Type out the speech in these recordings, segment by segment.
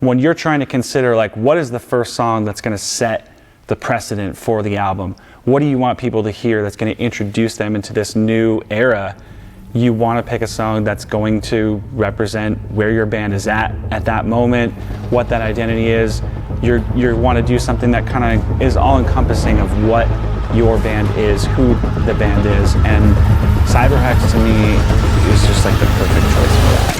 When you're trying to consider, like, what is the first song that's going to set the precedent for the album? What do you want people to hear that's going to introduce them into this new era? You want to pick a song that's going to represent where your band is at that moment, what that identity is. You want to do something that kind of is all-encompassing of what your band is, who the band is, and Cyberhex to me is just like the perfect choice for that.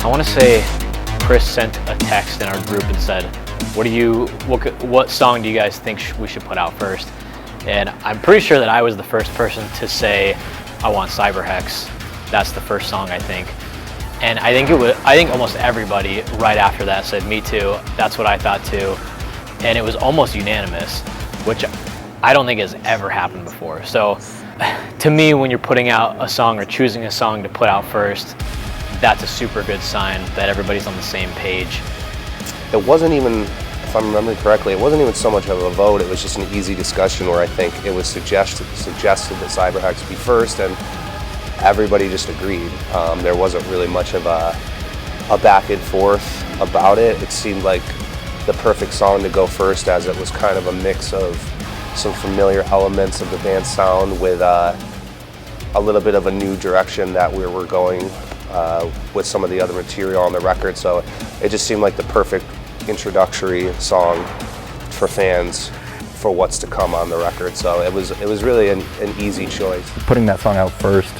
I want to say Chris sent a text in our group and said, what song do you guys think we should put out first? And I'm pretty sure that I was the first person to say, I want Cyberhex. That's the first song, I think. And I think almost everybody right after that said, me too. That's what I thought too. And it was almost unanimous, which I don't think has ever happened before. So to me, when you're putting out a song or choosing a song to put out first, that's a super good sign that everybody's on the same page. It wasn't even, if I'm remembering correctly, it wasn't even so much of a vote, it was just an easy discussion where I think it was suggested that Cyberhex be first, and everybody just agreed. There wasn't really much of a back and forth about it. It seemed like the perfect song to go first, as it was kind of a mix of some familiar elements of the band's sound with a little bit of a new direction that we were going with some of the other material on the record. So it just seemed like the perfect introductory song for fans for what's to come on the record. So it was really an easy choice. Putting that song out first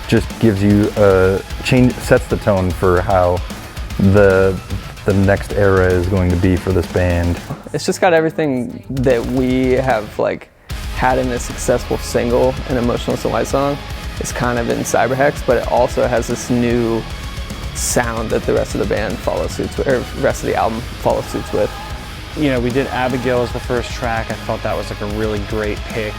just gives you sets the tone for how the next era is going to be for this band. It's just got everything that we have had in a successful single, an Motionless and White song. It's kind of in Cyberhex, but it also has this new sound that the rest of the band follows suits with, or the rest of the album follows suits with. You know, we did Abigail as the first track. I felt that was like a really great pick.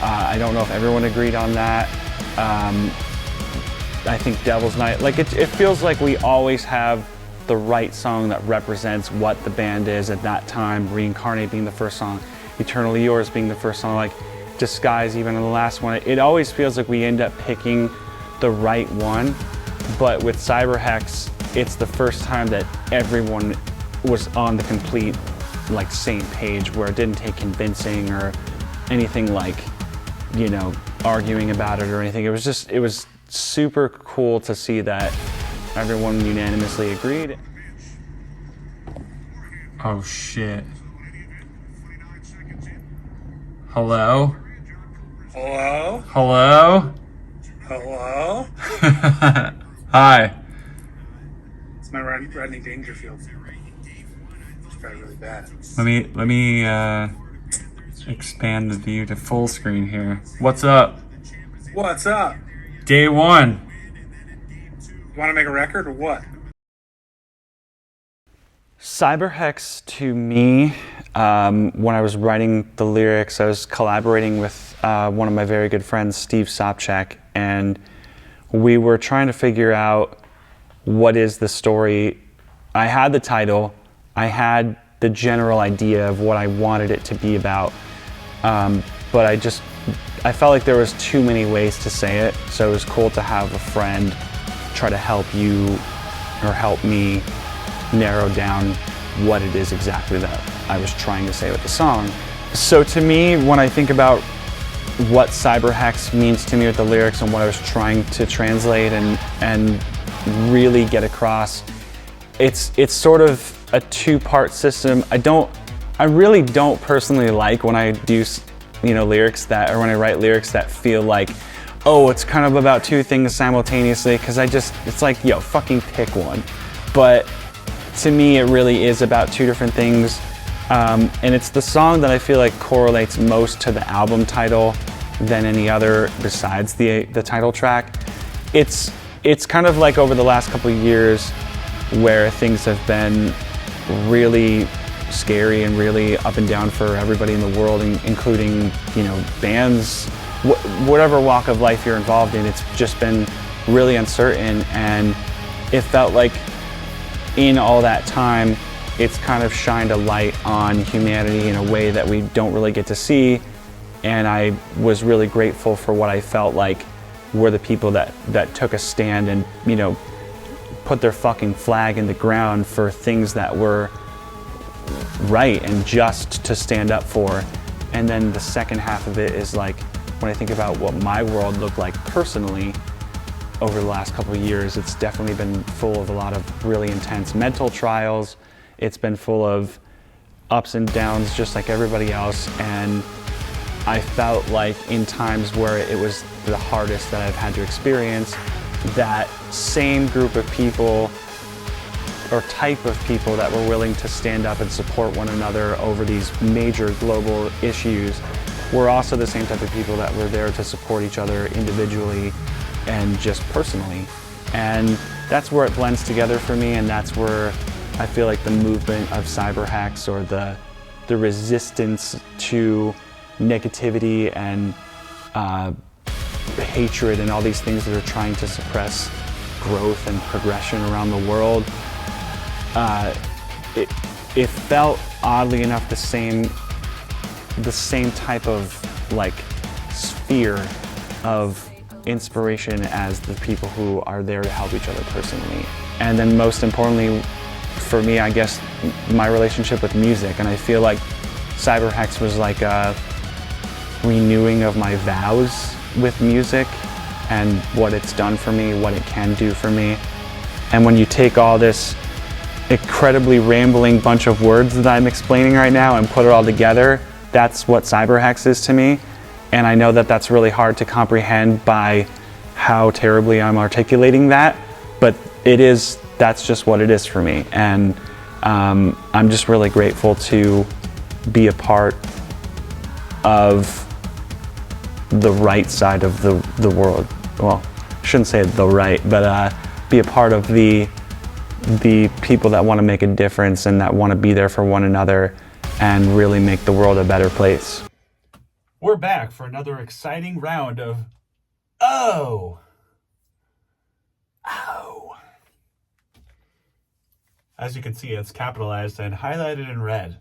I don't know if everyone agreed on that. I think Devil's Night, it feels like we always have the right song that represents what the band is at that time. Reincarnate being the first song, Eternally Yours being the first song, Disguise even in the last one. It always feels like we end up picking the right one, but with Cyberhex, it's the first time that everyone was on the complete same page, where it didn't take convincing or anything arguing about it or anything. It was super cool to see that everyone unanimously agreed. Oh shit. Hello? Hello? Hello? Hello? Hi. It's my Rodney Dangerfield. It's probably really bad. Let me expand the view to full screen here. What's up? What's up? Day one. You want to make a record or what? Cyberhex to me, when I was writing the lyrics, I was collaborating with one of my very good friends, Steve Sobchak, and we were trying to figure out what is the story. I had the title, I had the general idea of what I wanted it to be about, but I felt like there was too many ways to say it, so it was cool to have a friend try to help me narrow down what it is exactly that I was trying to say with the song. So to me, when I think about what Cyberhex means to me with the lyrics and what I was trying to translate and really get across, it's sort of a two-part system. I really don't personally like when I do lyrics that, or when I write lyrics that feel like, oh, it's kind of about two things simultaneously, because it's like, yo, fucking pick one. But to me, it really is about two different things. And it's the song that I feel like correlates most to the album title than any other besides the title track. It's kind of like over the last couple of years where things have been really scary and really up and down for everybody in the world, including bands, whatever walk of life you're involved in. It's just been really uncertain, and it felt like in all that time, it's kind of shined a light on humanity in a way that we don't really get to see. And I was really grateful for what I felt like were the people that took a stand and, you know, put their fucking flag in the ground for things that were right and just to stand up for. And then the second half of it is like, when I think about what my world looked like personally over the last couple of years, it's definitely been full of a lot of really intense mental trials. It's been full of ups and downs just like everybody else. And I felt like in times where it was the hardest that I've had to experience, that same group of people or type of people that were willing to stand up and support one another over these major global issues were also the same type of people that were there to support each other individually and just personally. And that's where it blends together for me, and that's where I feel like the movement of Cyberhex, or the resistance to negativity and hatred and all these things that are trying to suppress growth and progression around the world, it felt oddly enough the same type of like sphere of inspiration as the people who are there to help each other personally. And then most importantly for me, I guess, my relationship with music. And I feel like Cyberhex was like a renewing of my vows with music and what it's done for me, what it can do for me. And when you take all this incredibly rambling bunch of words that I'm explaining right now and put it all together, that's what Cyberhex is to me. And I know that that's really hard to comprehend by how terribly I'm articulating that, but that's just what it is for me. And I'm just really grateful to be a part of the right side of the world. Well, I shouldn't say the right, but be a part of the people that want to make a difference and that want to be there for one another and really make the world a better place. We're back for another exciting round of Oh! As you can see, it's capitalized and highlighted in red.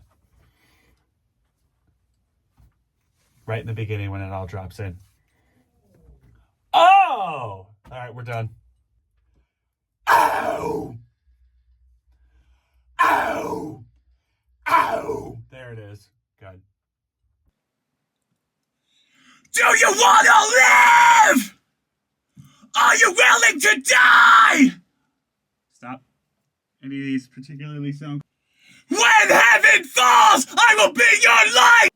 Right in the beginning when it all drops in. Oh! All right, we're done. Ow! Ow! Ow! There it is. Good. Do you want to live? Are you willing to die? Stop. Any of these particularly sound? When heaven falls, I will be your light!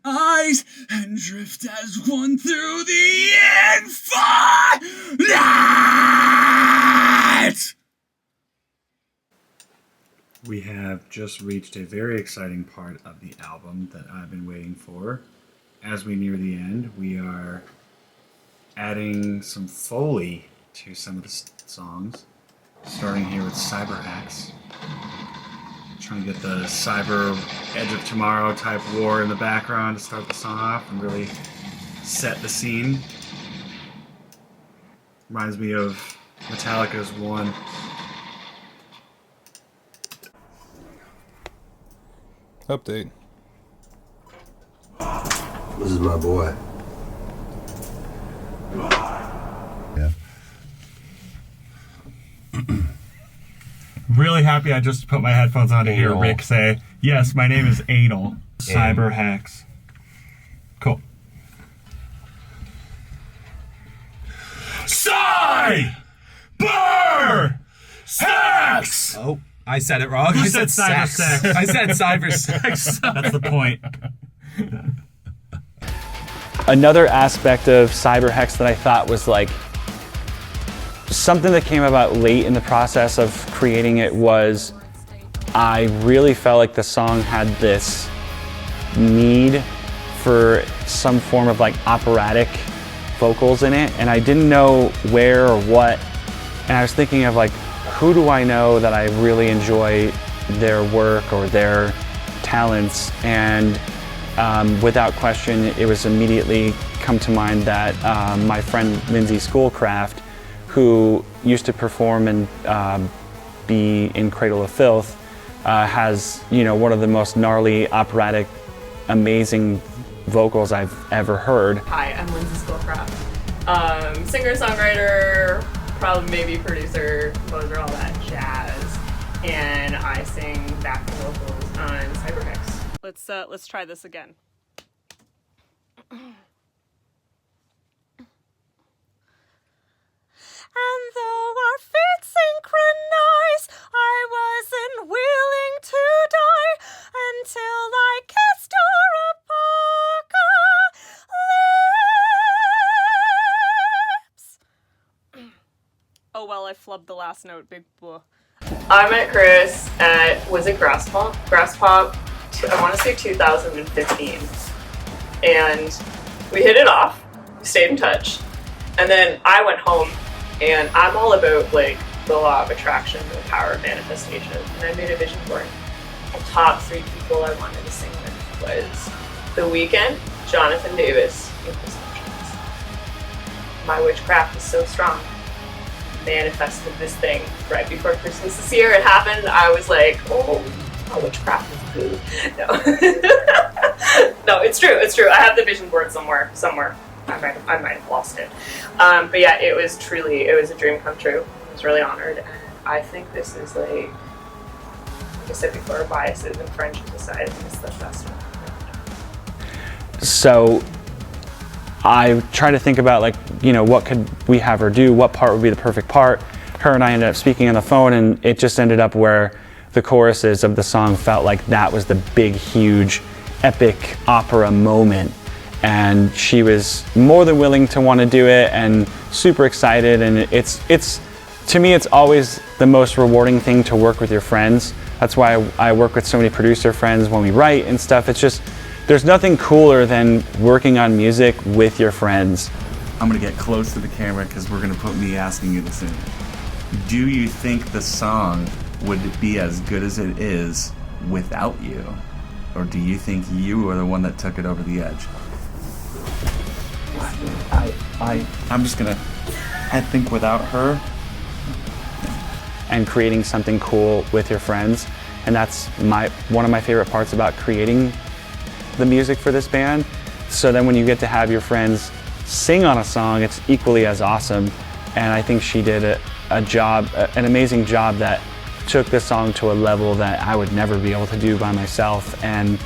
Eyes and drift as one through the infinite! We have just reached a very exciting part of the album that I've been waiting for. As we near the end, we are adding some Foley to some of the songs, starting here with Cyberhex. Trying to get the cyber Edge of Tomorrow type war in the background to start the song off and really set the scene. Reminds me of Metallica's One. Update. This is my boy. Yeah. Really happy I just put my headphones on to hear Rick say, yes, my name is Anal. Cyberhex. Cool. Cyberhex! Oh, I said it wrong. Who I said cyber sex? I said cyber sex. That's the point. Another aspect of Cyberhex that I thought was like something that came about late in the process of creating it was I really felt like the song had this need for some form of like operatic vocals in it, and I didn't know where or what, and I was thinking of like, who do I know that I really enjoy their work or their talents, and without question it was immediately come to mind that my friend Lindsay Schoolcraft, who used to perform in be in Cradle of Filth, has, you know, one of the most gnarly, operatic, amazing vocals I've ever heard. Hi, I'm Lindsay Schoolcraft. Singer-songwriter, probably maybe producer, composer, all that jazz. And I sing backing vocals on Cyberhex. Let's try this again. And though our feet synchronize, I wasn't willing to die until I kissed your apocalypse. Oh well, I flubbed the last note, big blah. I met Chris at, was it Grass Pop? Grass Pop, I want to say 2015. And we hit it off, we stayed in touch. And then I went home, and I'm all about like the law of attraction, the power of manifestation. And I made a vision board. The top 3 people I wanted to sing with was The Weeknd, Jonathan Davis, and Chris Motionless. My witchcraft is so strong. Manifested this thing right before Christmas this year. It happened. I was like, oh, my witchcraft is good. No. No, it's true. It's true. I have the vision board somewhere. I might have lost it. But yeah, it was a dream come true. I was really honored. And I think this is like I said before, biases and friendships aside, I think it's the best one. So I try to think about, like, you know, what could we have her do? What part would be the perfect part? Her and I ended up speaking on the phone, and it just ended up where the choruses of the song felt like that was the big, huge, epic opera moment. And she was more than willing to want to do it and super excited. And it's to me, it's always the most rewarding thing to work with your friends. That's why I work with so many producer friends when we write and stuff. It's just, there's nothing cooler than working on music with your friends. I'm gonna get close to the camera because we're gonna put me asking you this in. Do you think the song would be as good as it is without you? Or do you think you are the one that took it over the edge? I'm just gonna, I think without her. And creating something cool with your friends. And that's one of my favorite parts about creating the music for this band. So then when you get to have your friends sing on a song, it's equally as awesome. And I think she did an amazing job that took this song to a level that I would never be able to do by myself. And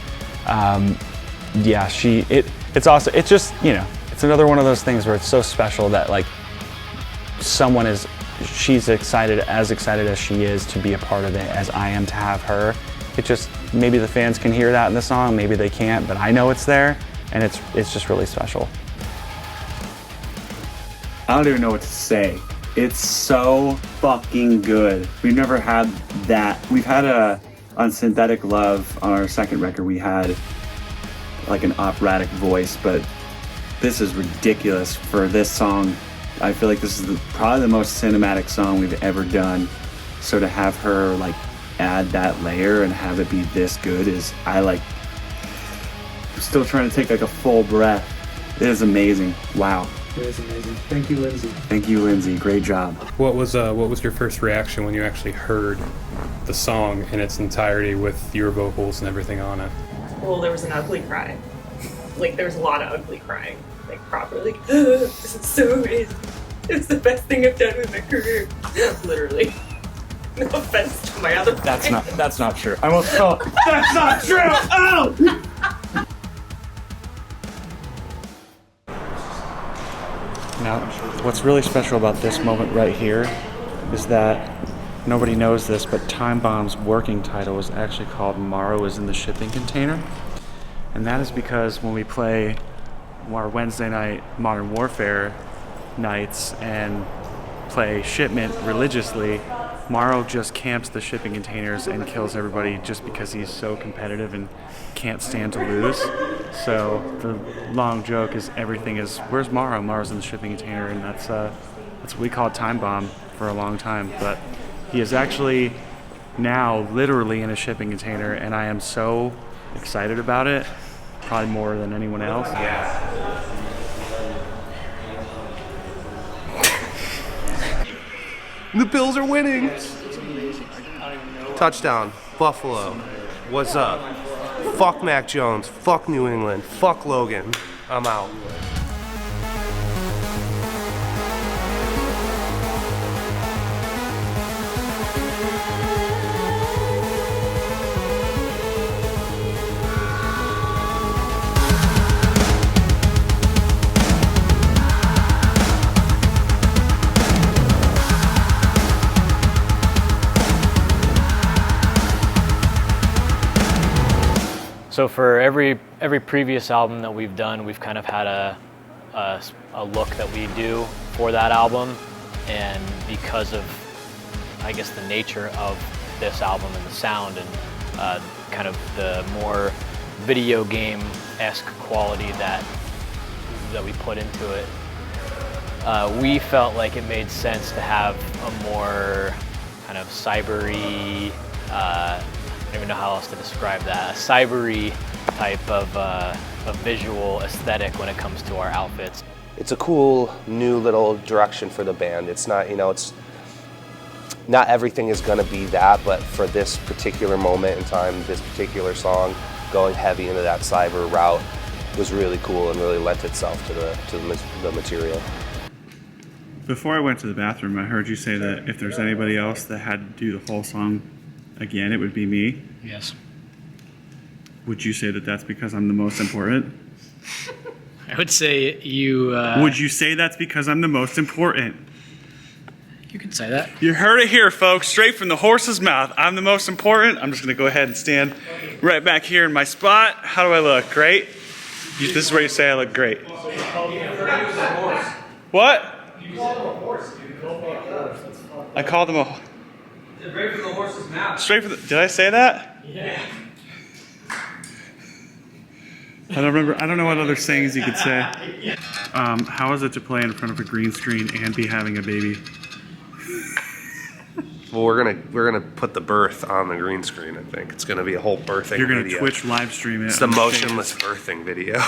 yeah, it's awesome. It's just, you know, it's another one of those things where it's so special that, like, she's excited as she is to be a part of it, as I am to have her. It just, maybe the fans can hear that in the song, maybe they can't, but I know it's there, and it's just really special. I don't even know what to say. It's so fucking good. We've never had that. We've had on Synthetic Love, on our second record, we had like an operatic voice, but this is ridiculous for this song. I feel like this is probably the most cinematic song we've ever done. So to have her like add that layer and have it be this good I'm still trying to take like a full breath. It is amazing. Wow. It is amazing. Thank you, Lindsay. Thank you, Lindsay. Great job. What was your first reaction when you actually heard the song in its entirety with your vocals and everything on it? Well, there was an ugly cry. Like, there was a lot of ugly crying. Like, properly. This is so amazing. It's the best thing I've done with my career. Literally. No offense to my other That's not true. I almost fell. That's not true! Oh! Now, what's really special about this moment right here is that nobody knows this, but Time Bomb's working title is actually called Morrow is in the Shipping Container. And that is because when we play our Wednesday night Modern Warfare nights and play Shipment religiously, Morrow just camps the shipping containers and kills everybody just because he's so competitive and can't stand to lose. So the long joke is everything is, where's Morrow? Morrow's in the shipping container, and that's what we called Time Bomb for a long time. But he is actually now literally in a shipping container, and I am so excited about it, probably more than anyone else. The Bills are winning. It's amazing. Touchdown, Buffalo. What's up? Fuck Mac Jones. Fuck New England. Fuck Logan. I'm out. So for every previous album that we've done, we've kind of had a look that we do for that album, and because of, I guess, the nature of this album and the sound and kind of the more video game-esque quality that we put into it, we felt like it made sense to have a more kind of cybery, I don't even know how else to describe that, a cybery type of visual aesthetic when it comes to our outfits. It's a cool new little direction for the band. It's not, it's not everything is going to be that, but for this particular moment in time, this particular song, going heavy into that cyber route was really cool and really lent itself to the material. Before I went to the bathroom, I heard you say that if there's anybody else that had to do the whole song again, it would be me. Yes. Would you say that that's because I'm the most important? I would say you... Would you say that's because I'm the most important? You could say that. You heard it here, folks, straight from the horse's mouth. I'm the most important. I'm just going to go ahead and stand right back here in my spot. How do I look? Great? This is where you say I look great. What? You called him a horse, dude. You called me a horse. That's fucked up. I called him a... Straight from the horse's mouth. Straight from the... Did I say that? Yeah. I don't remember. I don't know what other sayings you could say. How is it to play in front of a green screen and be having a baby? Well, we're gonna put the birth on the green screen. I think it's gonna be a whole birthing. You're gonna video. Twitch live stream it. It's the motionless birthing video.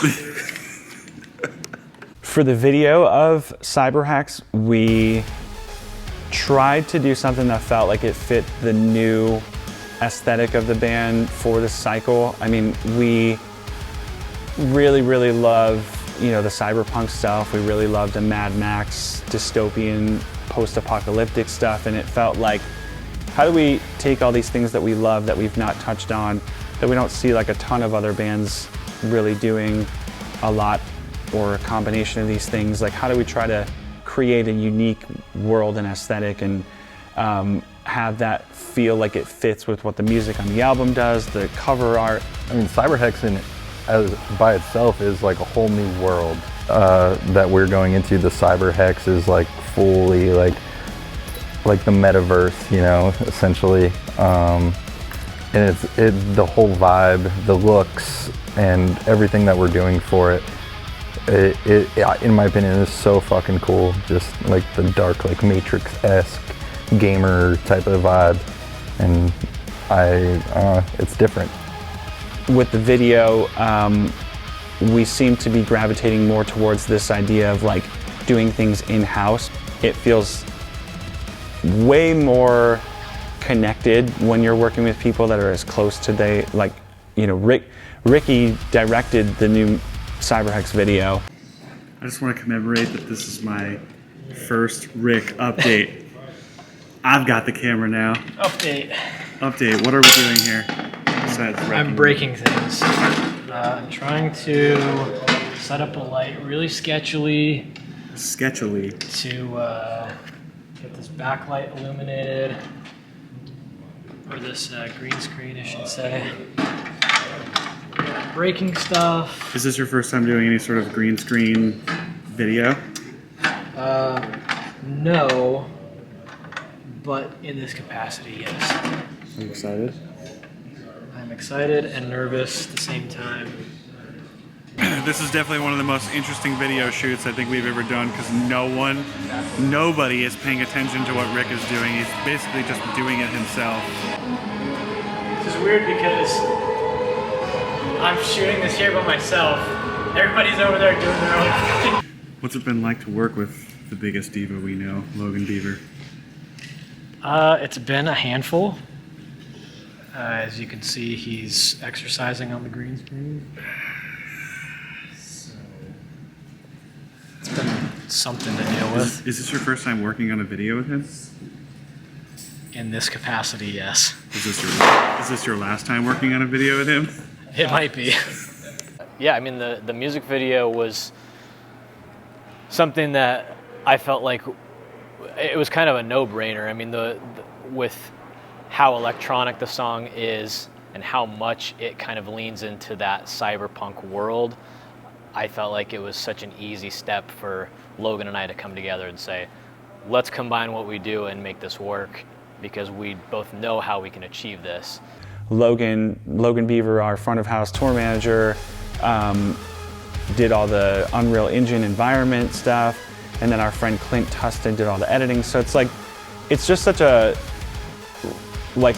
For the video of Cyberhex, we tried to do something that felt like it fit the new aesthetic of the band for the cycle. I mean, we really, really love, the cyberpunk stuff. We really love the Mad Max dystopian post-apocalyptic stuff, and it felt like, how do we take all these things that we love that we've not touched on, that we don't see like a ton of other bands really doing a lot, or a combination of these things? Like, how do we try to create a unique world and aesthetic and have that feel like it fits with what the music on the album does, the cover art? I mean, Cyberhex by itself is like a whole new world that we're going into. The Cyberhex is like fully like the metaverse, essentially. And it's the whole vibe, the looks, and everything that we're doing for it. It, in my opinion, is so fucking cool. Just like the dark, like Matrix-esque gamer type of vibe, and it's different. With the video, we seem to be gravitating more towards this idea of like doing things in-house. It feels way more connected when you're working with people that are as close to Ricky directed the new Cyberhex video. I just want to commemorate that this is my first Rick update. I've got the camera now. Update. Update. What are we doing here? Besides I'm breaking things. I'm trying to set up a light really sketchily. To get this backlight illuminated. Or this green screen, I should say. Breaking stuff. Is this your first time doing any sort of green screen video? No, but in this capacity, yes. Are you excited? I'm excited and nervous at the same time. This is definitely one of the most interesting video shoots I think we've ever done, because nobody is paying attention to what Rick is doing. He's basically just doing it himself. This is weird because I'm shooting this here by myself. Everybody's over there doing their own thing. What's it been like to work with the biggest diva we know, Logan Beaver? It's been a handful. As you can see, he's exercising on the green screen. So it's been something to deal with. Is this your first time working on a video with him? In this capacity, yes. Is this your last time working on a video with him? It might be. Yeah, I mean, the music video was something that I felt like it was kind of a no-brainer. I mean, with how electronic the song is and how much it kind of leans into that cyberpunk world, I felt like it was such an easy step for Logan and I to come together and say, let's combine what we do and make this work, because we both know how we can achieve this. Logan Beaver, our front of house tour manager, did all the Unreal Engine environment stuff, and then our friend Clint Tustin did all the editing. So it's just such a like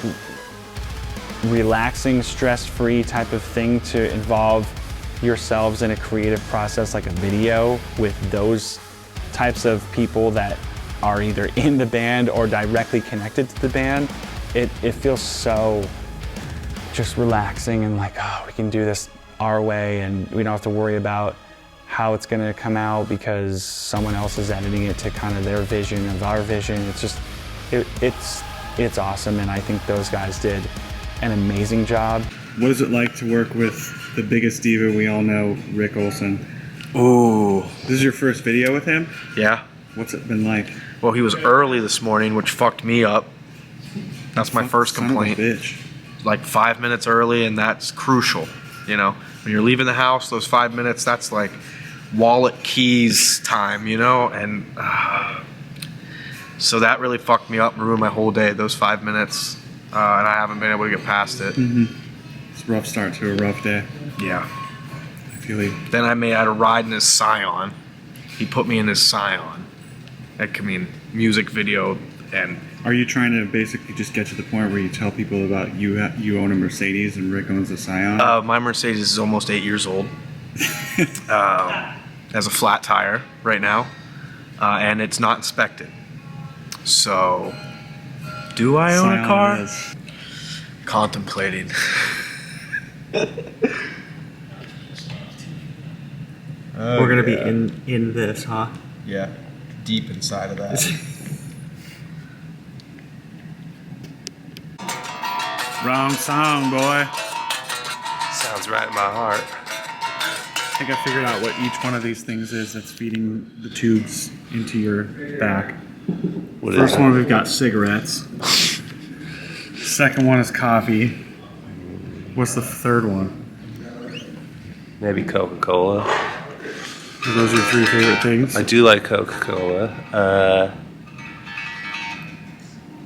relaxing, stress-free type of thing to involve yourselves in a creative process like a video with those types of people that are either in the band or directly connected to the band. It feels so just relaxing and like, oh, we can do this our way and we don't have to worry about how it's gonna come out because someone else is editing it to kind of their vision of our vision. It's just, it's awesome, and I think those guys did an amazing job. What is it like to work with the biggest diva we all know, Rick Olson? Ooh. This is your first video with him? Yeah. What's it been like? Well, he was early this morning, which fucked me up. That's my first complaint. Son of a bitch. Like 5 minutes early, and that's crucial. You know, when you're leaving the house, those 5 minutes, that's like wallet keys time, you know? And so that really fucked me up and ruined my whole day, those 5 minutes. And I haven't been able to get past it. Mm-hmm. It's a rough start to a rough day. Yeah. I feel you. Then I had to ride in his Scion. He put me in his Scion. That could mean music video. And are you trying to basically just get to the point where you tell people about you own a Mercedes and Rick owns a Scion? My Mercedes is almost 8 years old. Has a flat tire right now, and it's not inspected. So, do I own a car? Is. Contemplating. We're gonna be in this, huh? Yeah, deep inside of that. Wrong song, boy. Sounds right in my heart. I think I figured out what each one of these things is that's feeding the tubes into your back. First one, we've got cigarettes. Second one is coffee. What's the third one? Maybe Coca-Cola. Are those your three favorite things? I do like Coca-Cola.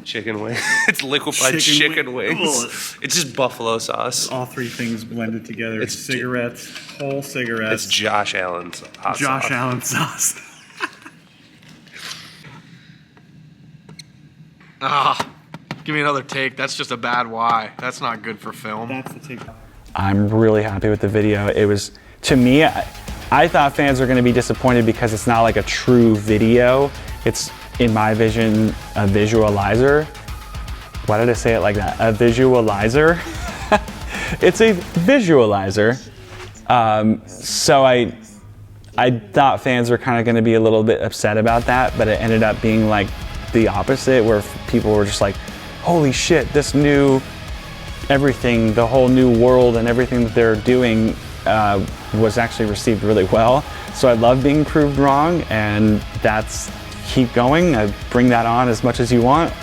Chicken wings. It's liquefied chicken wings. It's just buffalo sauce. All three things blended together. It's cigarettes, whole cigarettes. It's Josh Allen's hot sauce. Allen sauce. Give me another take. That's just a bad why. That's not good for film. That's the take. I'm really happy with the video. It was, to me, I thought fans were going to be disappointed because it's not like a true video. It's, in my vision, a visualizer. Why did I say it like that? A visualizer. It's a visualizer. So I thought fans were kind of going to be a little bit upset about that, but it ended up being like the opposite, where people were just like, holy shit, this new everything, the whole new world and everything that they're doing was actually received really well. So I love being proved wrong, and that's, keep going. I bring that on as much as you want.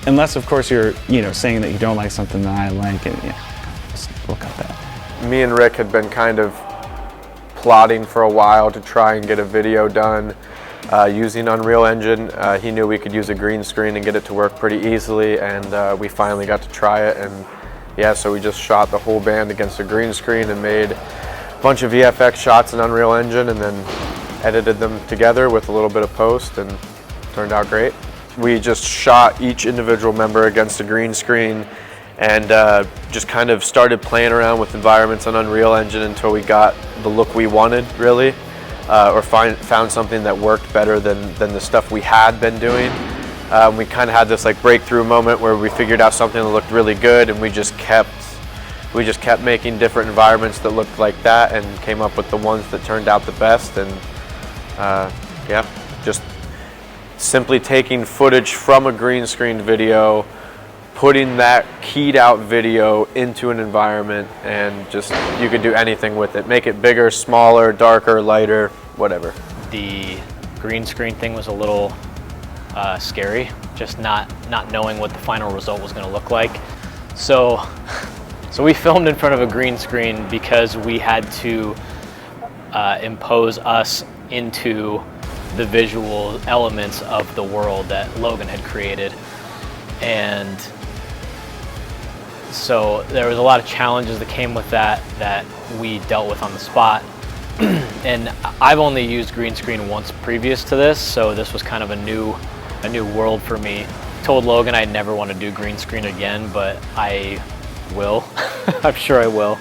Unless, of course, you're saying that you don't like something that I like, and we'll cut that. Me and Rick had been kind of plotting for a while to try and get a video done using Unreal Engine. He knew we could use a green screen and get it to work pretty easily, and we finally got to try it. And yeah, so we just shot the whole band against a green screen and made a bunch of VFX shots in Unreal Engine, and then edited them together with a little bit of post, and turned out great. We just shot each individual member against a green screen and just kind of started playing around with environments on Unreal Engine until we got the look we wanted, really, or found something that worked better than the stuff we had been doing. We kind of had this like breakthrough moment where we figured out something that looked really good, and we just kept making different environments that looked like that, and came up with the ones that turned out the best. And yeah, just simply taking footage from a green screen video, putting that keyed out video into an environment, and just you could do anything with it. Make it bigger, smaller, darker, lighter, whatever. The green screen thing was a little scary, just not knowing what the final result was going to look like. So we filmed in front of a green screen because we had to impose us into the visual elements of the world that Logan had created. And so there was a lot of challenges that came with that we dealt with on the spot. And I've only used green screen once previous to this, so this was kind of a new world for me. Told Logan I'd never want to do green screen again, but I will. I'm sure I will.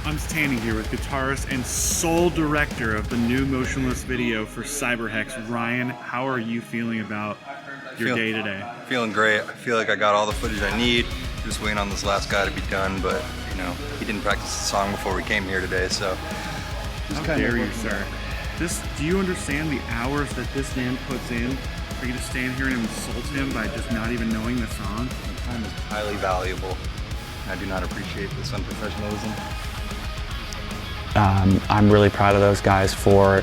I'm standing here with guitarist and sole director of the new Motionless video for Cyberhex. Ryan, how are you feeling about your day today? Feeling great. I feel like I got all the footage I need. Just waiting on this last guy to be done, but you know, he didn't practice the song before we came here today, so. How dare you, sir? Do you understand the hours that this man puts in for you to stand here and insult him by just not even knowing the song? Time is highly valuable. I do not appreciate this unprofessionalism. I'm really proud of those guys for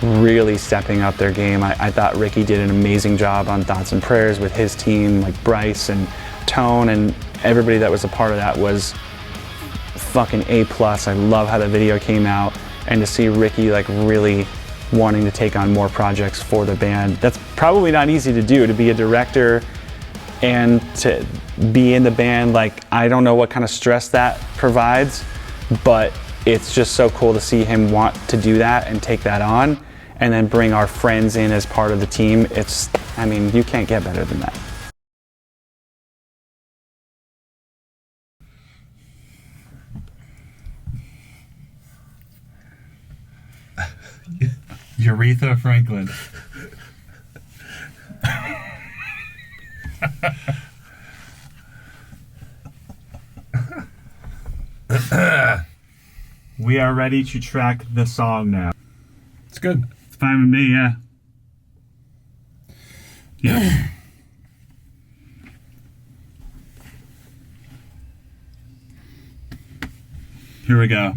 really stepping up their game. I thought Ricky did an amazing job on Thoughts and Prayers with his team, like Bryce and Tone, and everybody that was a part of that was fucking A+. I love how the video came out, and to see Ricky like really wanting to take on more projects for the band. That's probably not easy to do, to be a director and to be in the band. Like, I don't know what kind of stress that provides, but it's just so cool to see him want to do that and take that on, and then bring our friends in as part of the team. I mean, you can't get better than that. Aretha Franklin. We are ready to track the song now. It's good. It's fine with me, yeah. Yeah. Here we go.